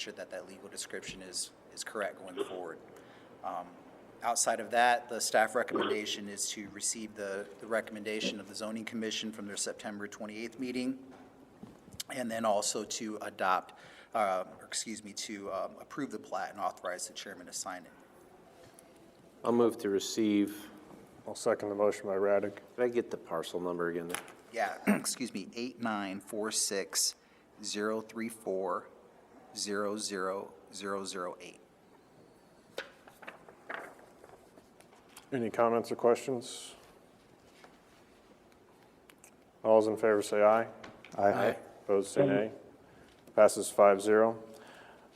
sure that that legal description is correct going forward. Outside of that, the staff recommendation is to receive the recommendation of the Zoning Commission from their September 28th meeting, and then also to adopt, approve the plat and authorize the chairman to sign it. I'll move to receive. I'll second the motion by Raddick. Did I get the parcel number again? Yeah, 8946-034-00008. Any comments or questions? All those in favor say aye. Aye. Opposed say nay. Passes 5-0.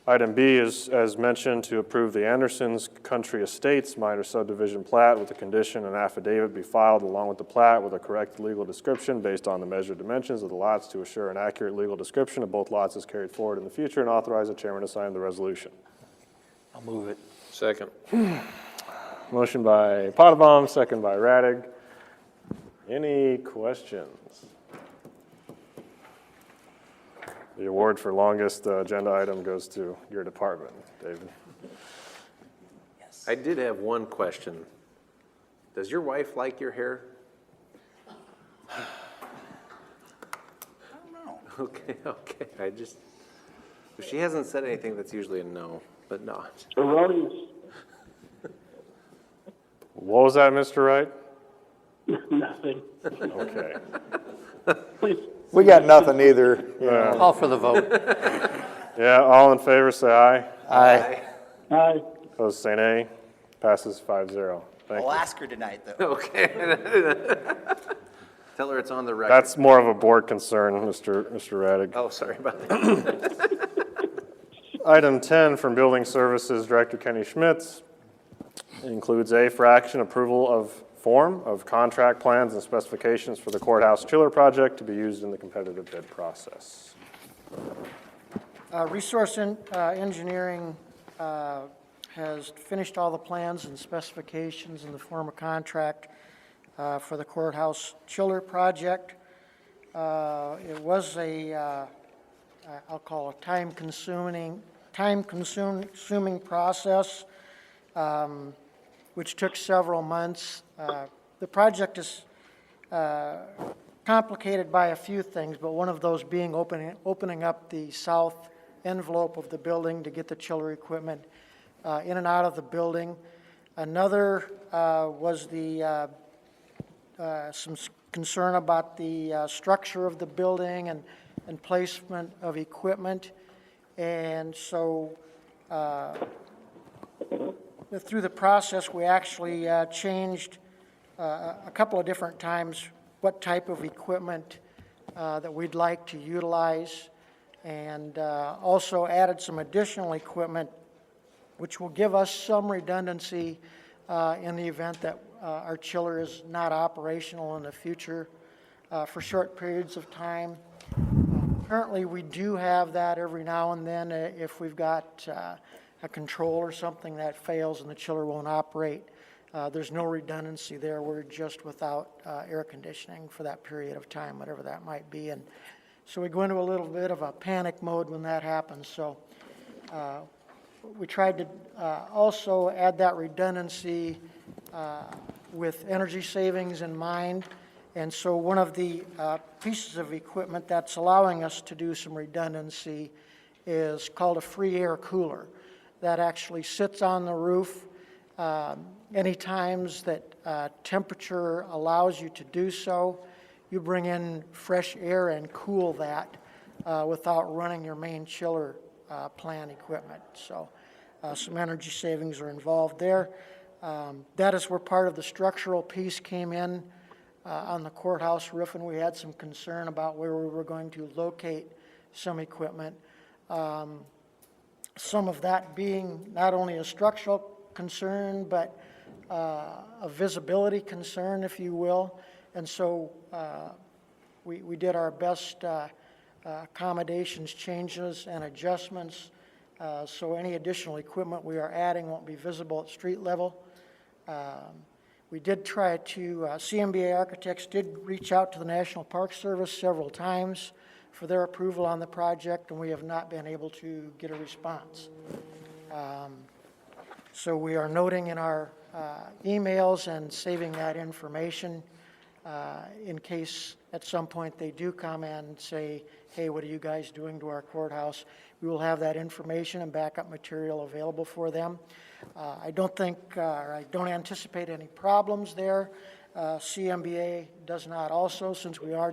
Item B is, as mentioned, to approve the Andersons Country Estates minor subdivision plat with the condition an affidavit be filed along with the plat with a correct legal description based on the measured dimensions of the lots to assure an accurate legal description of both lots is carried forward in the future, and authorize the chairman to sign the resolution. I'll move it. Second. Motion by Potabom, second by Raddick. Any questions? The award for longest agenda item goes to your department, David. Yes. I did have one question. Does your wife like your hair? I don't know. Okay. If she hasn't said anything, that's usually a no, but not. Erroneous. What was that, Mr. Wright? Nothing. Okay. Please. We got nothing either. Call for the vote. Yeah, all in favor say aye. Aye. Aye. Opposed say nay. Passes 5-0. Thank I'll you. ask her tonight, though. Okay. Tell her it's on the record. That's more of a board concern, Mr. Raddick. Oh, sorry about that. Item 10 from Building Services Director Kenny Schmitz includes A, for action, approval of form of contract plans and specifications for the courthouse chiller project to be used in the competitive bid process. Resource Engineering has finished all the plans and specifications in the form of contract for the courthouse chiller project. It was a, I'll call it time-consuming process, which took several months. The project is complicated by a few things, but one of those being opening up the south envelope of the building to get the chiller equipment in and out of the building. Another was the some concern about the structure of the building and placement of equipment. And so through the process, we actually changed a couple of different times what type of equipment that we'd like to utilize, and also added some additional equipment which will give us some redundancy in the event that our chiller is not operational in the future for short periods of time. Currently, we do have that every now and then if we've got a control or something that fails and the chiller won't operate. There's no redundancy there. We're just without air conditioning for that period of time, whatever that might be. And so we go into a little bit of a panic mode when that happens. So we tried to also add that redundancy with energy savings in mind. And so one of the pieces of equipment that's allowing us to do some redundancy is called a free air cooler. That actually sits on the roof. Any times that temperature allows you to do so, you bring in fresh air and cool that without running your main chiller plant equipment. So some energy savings are involved there. That is where part of the structural piece came in on the courthouse roof, and we had some concern about where we were going to locate some equipment. Some of that being not only a structural concern, but a visibility concern, if you will. And so we did our best accommodations, changes, and adjustments. So any additional equipment we are adding won't be visible at street level. We did try to, CMBA Architects did reach out to the National Park Service several times for their approval on the project, and we have not been able to get a response. So we are noting in our emails and saving that information in case at some point they do come and say, hey, what are you guys doing to our courthouse? We will have that information and backup material available for them. I don't think, or I don't anticipate any problems there. CMBA does not also, since we are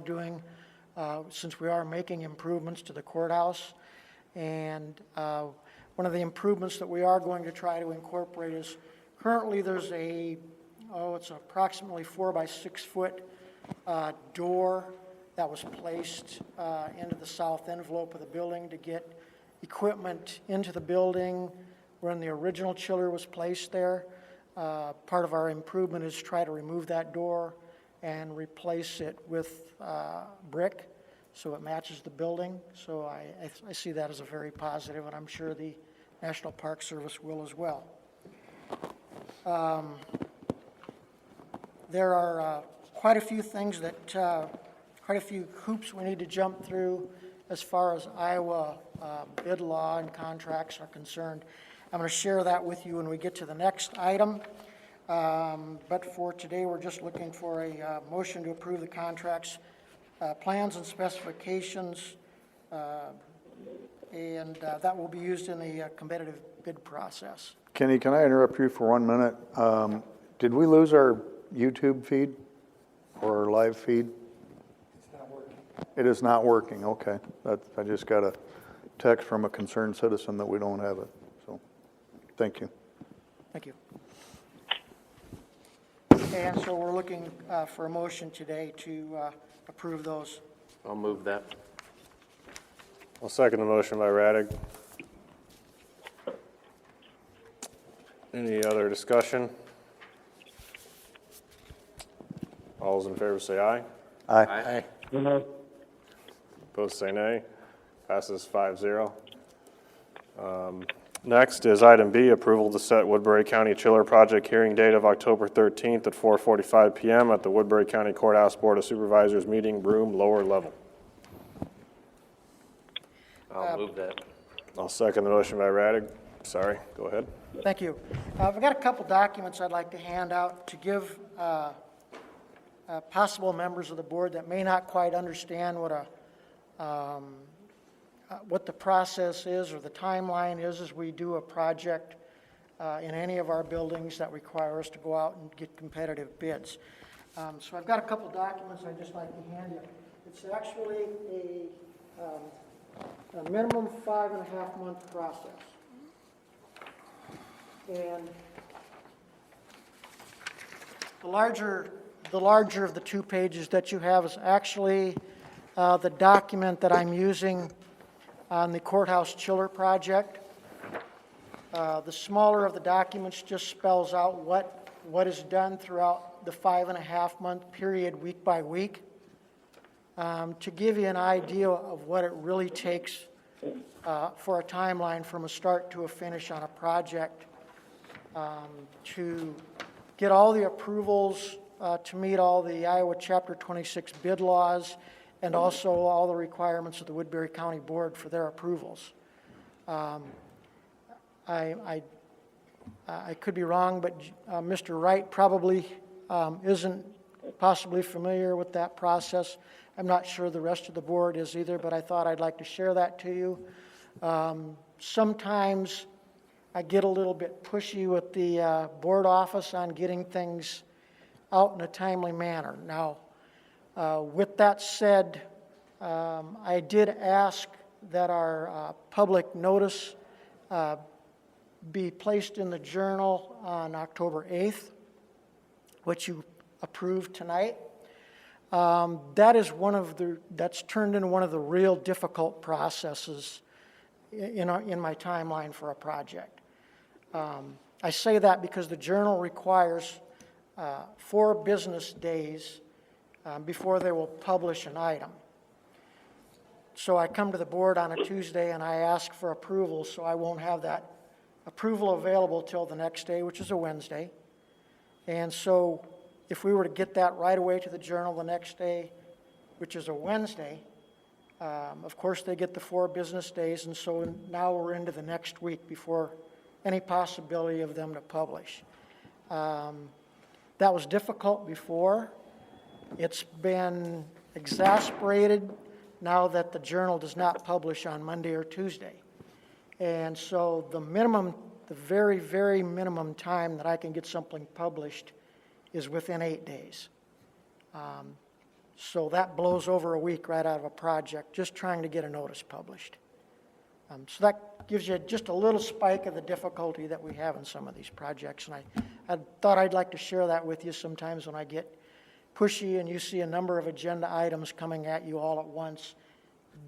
making improvements to the courthouse. And one of the improvements that we are going to try to incorporate is currently there's it's approximately 4 by 6 foot door that was placed into the south envelope of the building to get equipment into the building when the original chiller was placed there. Part of our improvement is try to remove that door and replace it with brick so it matches the building. So I see that as a very positive, and I'm sure the National Park Service will as well. There are quite a few things quite a few hoops we need to jump through as far as Iowa bid law and contracts are concerned. I'm going to share that with you when we get to the next item. But for today, we're just looking for a motion to approve the contracts, plans and specifications, and that will be used in the competitive bid process. Kenny, can I interrupt you for 1 minute? Did we lose our YouTube feed or our live feed? It's not working. It is not working, okay. I just got a text from a concerned citizen that we don't have it, so, thank you. Thank you. And so we're looking for a motion today to approve those. I'll move that. I'll second the motion by Radig. Any other discussion? All those in favor say aye. Aye. Opposed say nay. Passes 5-0. Next is item B, approval to set Woodbury County Chiller Project hearing date of October 13th at 4:45 PM at the Woodbury County Courthouse Board of Supervisors meeting room, lower level. I'll move that. I'll second the motion by Radig. Sorry, go ahead. Thank you. I've got a couple documents I'd like to hand out to give possible members of the board that may not quite understand what the process is or the timeline is as we do a project in any of our buildings that require us to go out and get competitive bids. So I've got a couple documents I'd just like to hand you. It's actually a minimum 5.5 month process. And the larger of the 2 pages that you have is actually the document that I'm using on the courthouse chiller project. The smaller of the documents just spells out what is done throughout the 5.5 month period, week by week, to give you an idea of what it really takes for a timeline from a start to a finish on a project, to get all the approvals to meet all the Iowa Chapter 26 bid laws, and also all the requirements of the Woodbury County Board for their approvals. I could be wrong, but Mr. Wright probably isn't possibly familiar with that process. I'm not sure the rest of the board is either, but I thought I'd like to share that to you. Sometimes I get a little bit pushy with the board office on getting things out in a timely manner. Now, with that said, I did ask that our public notice be placed in the Journal on October 8th, which you approved tonight. That's turned into one of the real difficult processes in my timeline for a project. I say that because the Journal requires 4 business days before they will publish an item. So I come to the board on a Tuesday and I ask for approval, so I won't have that approval available till the next day, which is a Wednesday. And so if we were to get that right away to the Journal the next day, which is a Wednesday, Of course, they get the 4 business days, and so now we're into the next week before any possibility of them to publish. That was difficult before. It's been exasperated now that the Journal does not publish on Monday or Tuesday. And so the minimum, the very, very minimum time that I can get something published is within 8 days. So that blows over a week right out of a project, just trying to get a notice published. So that gives you just a little spike of the difficulty that we have in some of these projects. And I thought I'd like to share that with you. Sometimes when I get pushy and you see a number of agenda items coming at you all at once,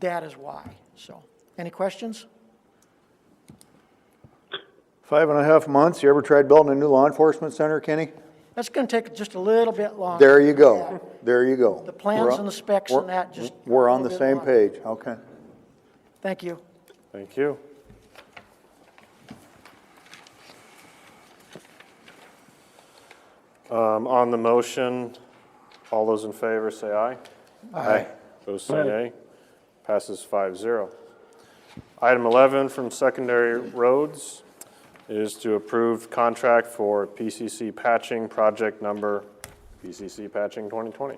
that is why. So, any questions? 5.5 months, you ever tried building a new law enforcement center, Kenny? That's going to take just a little bit longer. There you Yeah. go, there you go. The plans and the specs and that just. We're a on the little bit same longer. page, okay. Thank you. Thank you. On the motion, all those in favor say aye. Aye. Those say nay. Passes 5-0. Item 11 from Secondary Roads is to approve contract for PCC patching, project number PCC patching 2020.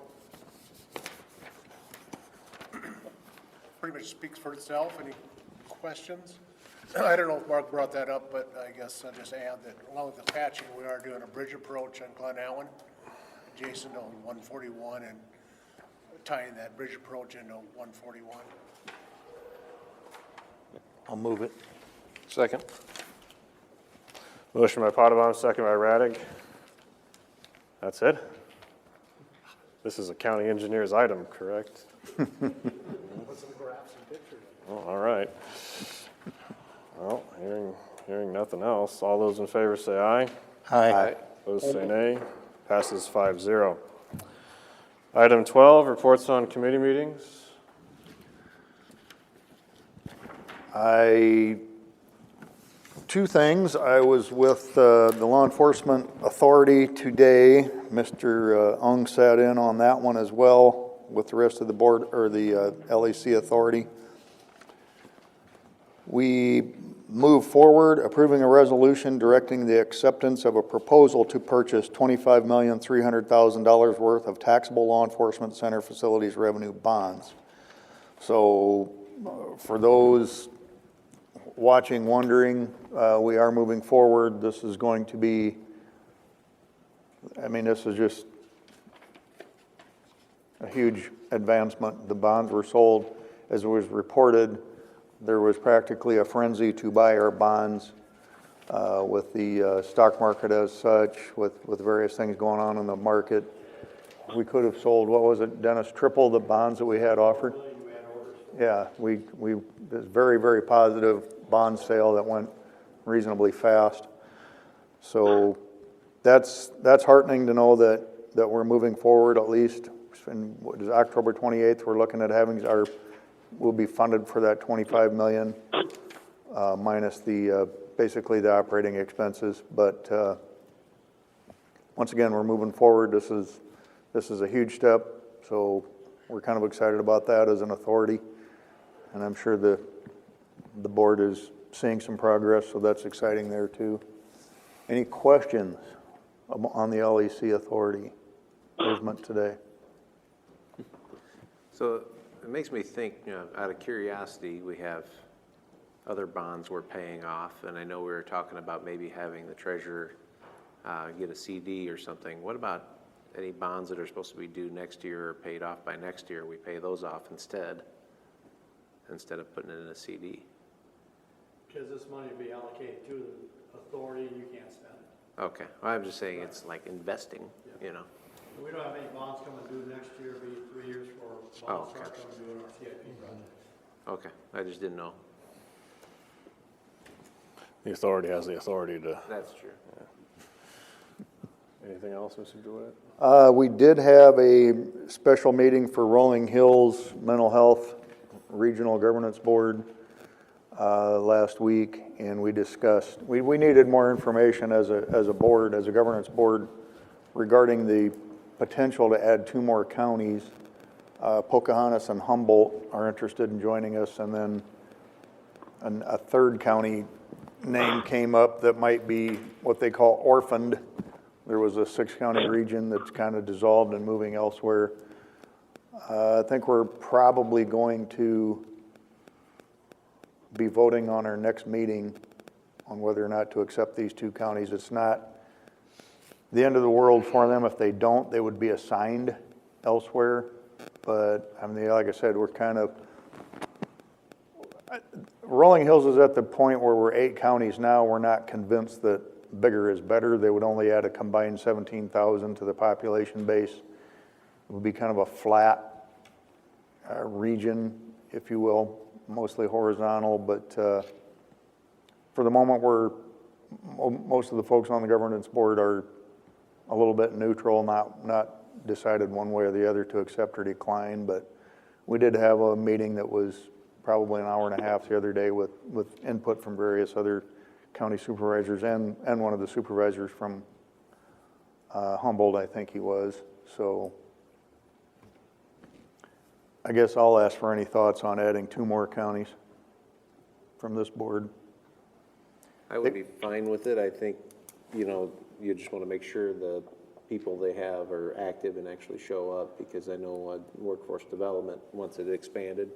Pretty much speaks for itself. Any questions? I don't know if Mark brought that up, but I guess I'll just add that along with the patching, we are doing a bridge approach on Glen Allen, adjacent to 141, and tying that bridge approach into 141. I'll move it. Second. Motion by Potabom, second by Raddick. That's it? This is a county engineer's item, correct? Oh, all right. Well, hearing nothing else, all those in favor say aye. Aye. Those say nay. Passes 5-0. Item 12, reports on committee meetings. Two things. I was with the Law Enforcement Authority today. Mr. Ung sat in on that one as well with the rest of the board, or the LEC Authority. We move forward approving a resolution directing the acceptance of a proposal to purchase $25,300,000 worth of taxable law enforcement center facilities revenue bonds. So for those watching, wondering, we are moving forward. This is going to be, this is just a huge advancement. The bonds were sold, as it was reported. There was practically a frenzy to buy our bonds with the stock market as such, with various things going on in the market. We could have sold, what was it, Dennis, triple the bonds that we had offered? Yeah, we this very, very positive bond sale that went reasonably fast. So that's heartening to know that we're moving forward, at least. In what is October 28th, we're looking at having we'll be funded for that $25 million minus the basically the operating expenses. But once again, we're moving forward. This is a huge step. So we're kind of excited about that as an authority, and I'm sure the board is seeing some progress. So that's exciting there too. Any questions on the LEC Authority movement today? So it makes me think, out of curiosity, we have other bonds we're paying off, and I know we were talking about maybe having the treasurer get a CD or something. What about any bonds that are supposed to be due next year or paid off by next year? We pay those off instead of putting it in a CD. Because this money will be allocated to the authority and you can't spend it. Okay, well, I'm just saying it's like investing, We don't have any bonds coming due next year, it'll be 3 years for bonds start coming due in our CIP project. Okay, I just didn't know. The authority has the authority to. That's true. Anything else, Mr. DeWitt? We did have a special meeting for Rolling Hills Mental Health Regional Governance Board last week, and we discussed, we needed more information as a board, as a governance board, regarding the potential to add 2 more counties Pocahontas and Humboldt are interested in joining us, and then a third county name came up that might be what they call orphaned. There was a 6-county region that's kind of dissolved and moving elsewhere. I think we're probably going to be voting on our next meeting on whether or not to accept these 2 counties. It's not the end of the world for them. If they don't, they would be assigned elsewhere. But, I mean, like I said, we're kind of, Rolling Hills is at the point where we're 8 counties now. We're not convinced that bigger is better. They would only add a combined 17,000 to the population base. It would be kind of a flat region, if you will, mostly horizontal, but for the moment, most of the folks on the governance board are a little bit neutral, not decided one way or the other to accept or decline, but we did have a meeting that was probably an hour and a half the other day with input from various other county supervisors and one of the supervisors from Humboldt, I think he was. So I guess I'll ask for any thoughts on adding 2 more counties from this board. I would be fine with it. I think, you know, you just want to make sure the people they have are active and actually show up, because I know workforce development, once it expanded,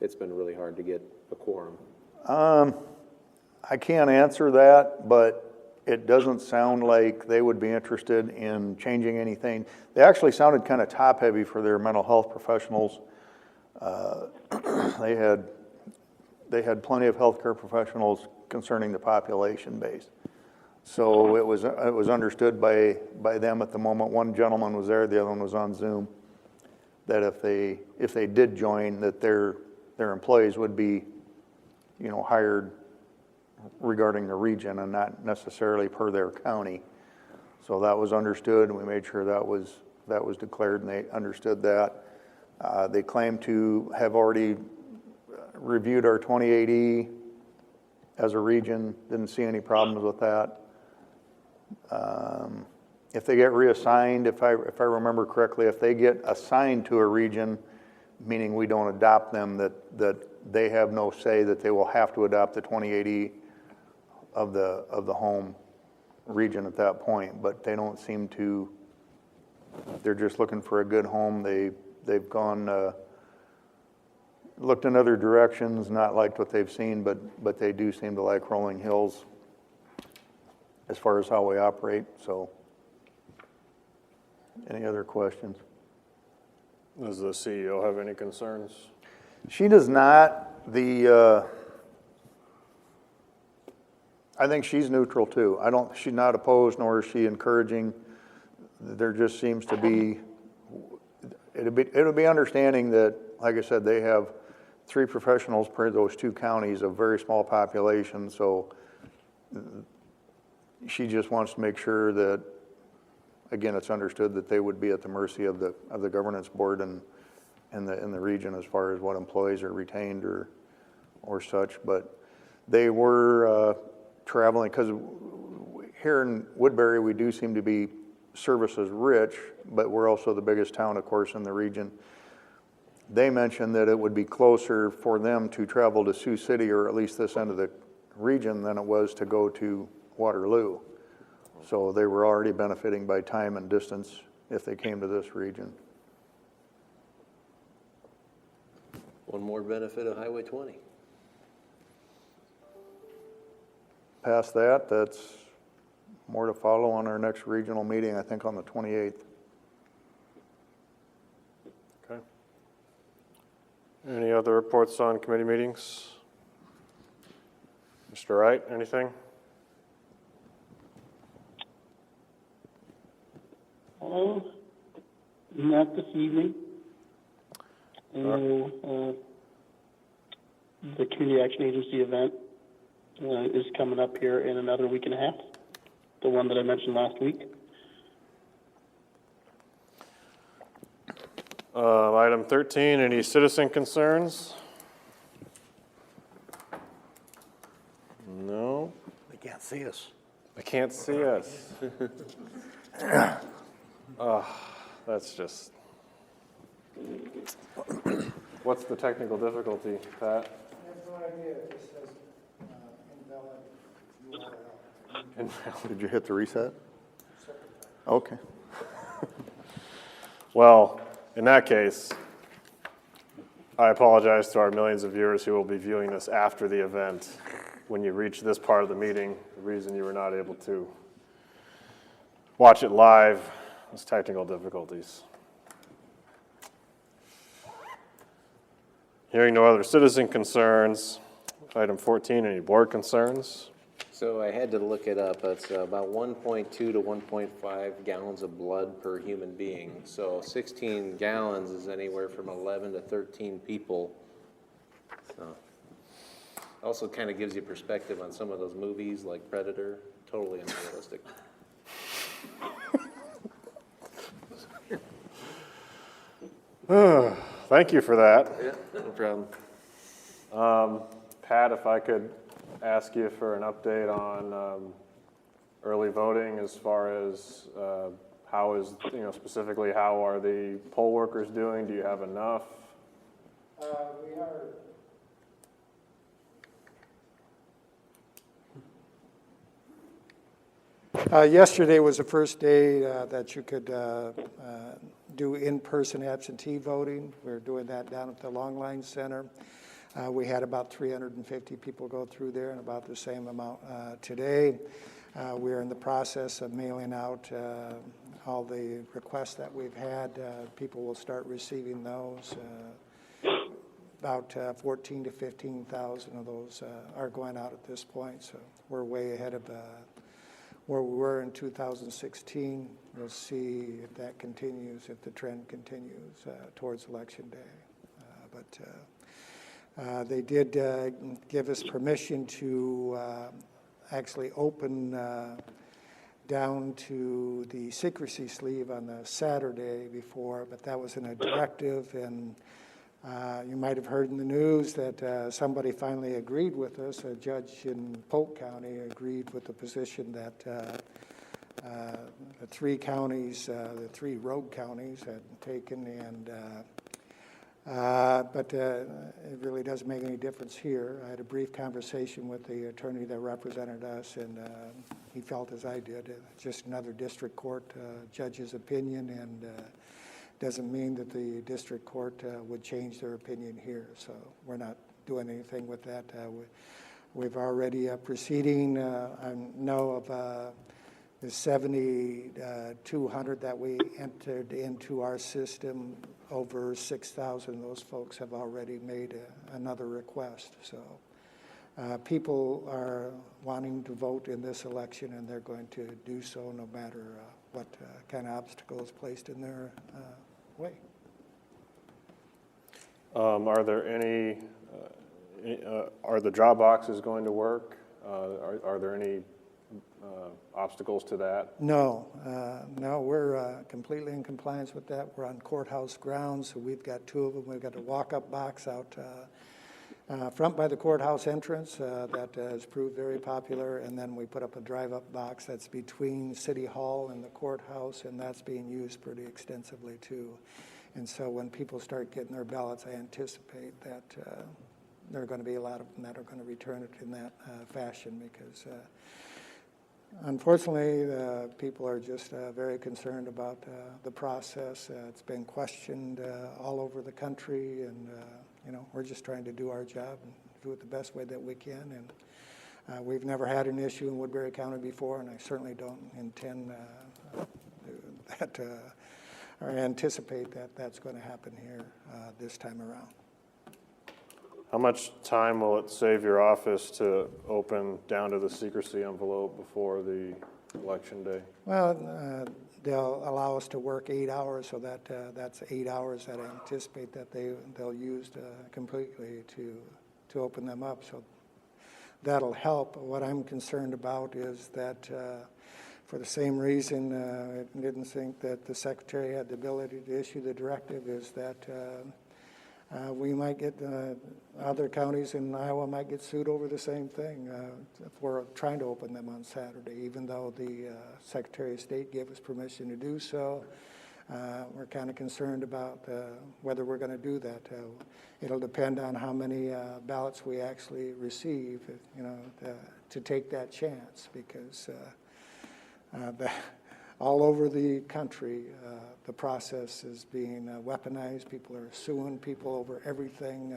it's been really hard to get a quorum. I can't answer that, but it doesn't sound like they would be interested in changing anything. They actually sounded kind of top-heavy for their mental health professionals. They had plenty of healthcare professionals concerning the population base. So it was understood by them at the moment. One gentleman was there, the other one was on Zoom, that if they did join, that their employees would be, you know, hired regarding the region and not necessarily per their county. So that was understood, and we made sure that was declared, and they understood that. They claim to have already reviewed our 28E as a region, didn't see any problems with that. If they get reassigned, if I remember correctly, if they get assigned to a region, meaning we don't adopt them, that they have no say, that they will have to adopt the 28E of the home region at that point. But they don't seem to, they're just looking for a good home. They've gone, looked in other directions, not liked what they've seen, but they do seem to like Rolling Hills as far as how we operate. So, any other questions? Does the CEO have any concerns? She does not. I think she's neutral too. She's not opposed, nor is she encouraging. There just seems to be, it'll be understanding that, like I said, they have 3 professionals per those 2 counties, a very small population. So she just wants to make sure that, again, it's understood that they would be at the mercy of the governance board and in the region as far as what employees are retained or such. But they were traveling, because here in Woodbury we do seem to be services rich, but we're also the biggest town, of course, in the region. They mentioned that it would be closer for them to travel to Sioux City, or at least this end of the region, than it was to go to Waterloo. So they were already benefiting by time and distance if they came to this region. One more benefit of Highway 20. Past that, that's more to follow on our next regional meeting, I think on the 28th. Okay. Any other reports on committee meetings? Mr. Wright, anything? Not this evening. The Community Action Agency event is coming up here in another week and a half, the one that I mentioned last week. Item 13, any citizen concerns? No, They can't see us. I can't see us. Oh, that's just, What's the technical difficulty, Pat? I have no idea, it just says invalid URL. Did you hit the reset? Okay. Well, in that case, I apologize to our millions of viewers who will be viewing this after the event. When you reach this part of the meeting, the reason you were not able to watch it live was technical difficulties. Hearing no other citizen concerns, item 14, any board concerns? So I had to look it up. It's about 1.2 to 1.5 gallons of blood per human being. So 16 gallons is anywhere from 11 to 13 people. So also kind of gives you perspective on some of those movies like Predator. Totally unrealistic. Thank you for that. Yeah, no problem. Pat, if I could ask you for an update on early voting as far as how is, specifically how are the poll workers doing? Do you have enough? We are. Yesterday was the first day that you could do in-person absentee voting. We're doing that down at the Long Line Center. We had about 350 people go through there and about the same amount today. We're in the process of mailing out all the requests that we've had. People will start receiving those. About 14 to 15,000 of those are going out at this point, so we're way ahead of where we were in 2016. We'll see if that continues, if the trend continues towards Election Day. But they did give us permission to actually open down to the secrecy sleeve on the Saturday before, but that was in a directive, and you might have heard in the news that somebody finally agreed with us. A judge in Polk County agreed with the position that the three counties, the three rogue counties had taken, and but it really doesn't make any difference here. I had a brief conversation with the attorney that represented us, and he felt as I did. Just another district court judge's opinion, and doesn't mean that the district court would change their opinion here. So we're not doing anything with that. We've already proceeding. I know of the 7,200 that we entered into our system. Over 6,000 of those folks have already made another request. So people are wanting to vote in this election, and they're going to do so no matter what kind of obstacle is placed in their way. Are there any, are the drop boxes going to work? Are there any obstacles to that? No, no, we're completely in compliance with that. We're on Courthouse grounds, so we've got two of them. We've got a walk-up box out front by the courthouse entrance that has proved very popular, and then we put up a drive-up box that's between City Hall and the courthouse, and that's being used pretty extensively too. And so when people start getting their ballots, I anticipate that there are going to be a lot of them that are going to return it in that fashion, because unfortunately, people are just very concerned about the process. It's been questioned all over the country, and we're just trying to do our job and do it the best way that we can. And we've never had an issue in Woodbury County before, and I certainly don't intend that or anticipate that that's going to happen here this time around. How much time will it save your office to open down to the secrecy envelope before the election day? Well, they'll allow us to work 8 hours, so that's 8 hours that I anticipate that they'll use completely to open them up. So that'll help. What I'm concerned about is that for the same reason I didn't think that the Secretary had the ability to issue the directive, is that we might get, other counties in Iowa might get sued over the same thing if we're trying to open them on Saturday, even though the Secretary of State gave us permission to do so. we're kind of concerned about whether we're going to do that. It'll depend on how many ballots we actually receive, you know, to take that chance, because all over the country, the process is being weaponized. People are suing people over everything.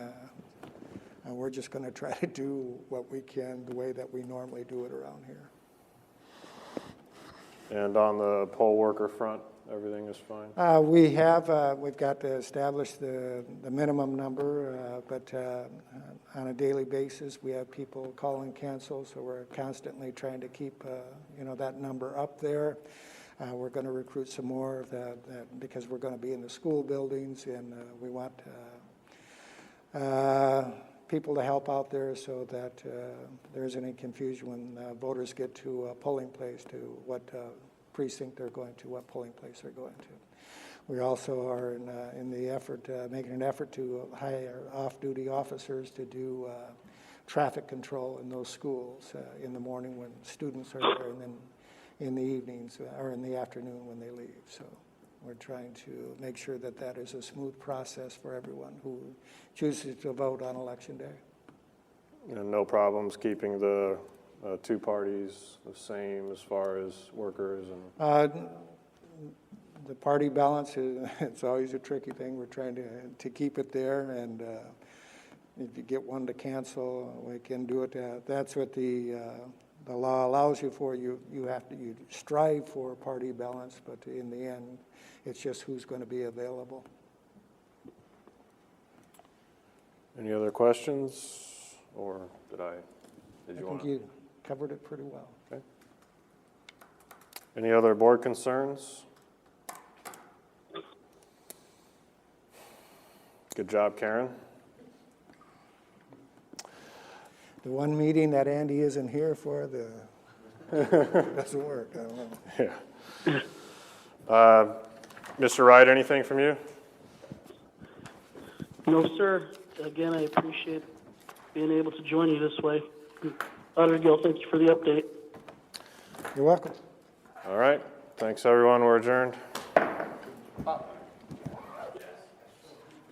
We're just going to try to do what we can the way that we normally do it around here. And on the poll worker front, everything is fine? We've got to establish the minimum number, but on a daily basis, we have people call and cancel, so we're constantly trying to keep, you know, that number up there. We're going to recruit some more of that because we're going to be in the school buildings, and we want people to help out there so that there isn't any confusion when voters get to a polling place to what precinct they're going to, what polling place they're going to. We also are in the effort, making an effort to hire off-duty officers to do traffic control in those schools in the morning when students are there, and then in the evenings or in the afternoon when they leave. So we're trying to make sure that that is a smooth process for everyone who chooses to vote on Election Day. And no problems keeping the two parties the same as far as workers and? The party balance is, it's always a tricky thing. We're trying to keep it there, and if you get one to cancel, we can do it. That's what the law allows you for. You strive for party balance, but in the end, it's just who's going to be available. Any other questions, or did I think you covered it pretty well. Okay. Any other board concerns? Good job, Karen. The one meeting that Andy isn't here for, doesn't work. I don't know. Yeah. Mr. Wright, anything from you? No, sir. Again, I appreciate being able to join you this way. Auditor Gill, thank you for the update. You're welcome. All right. Thanks, everyone. We're adjourned.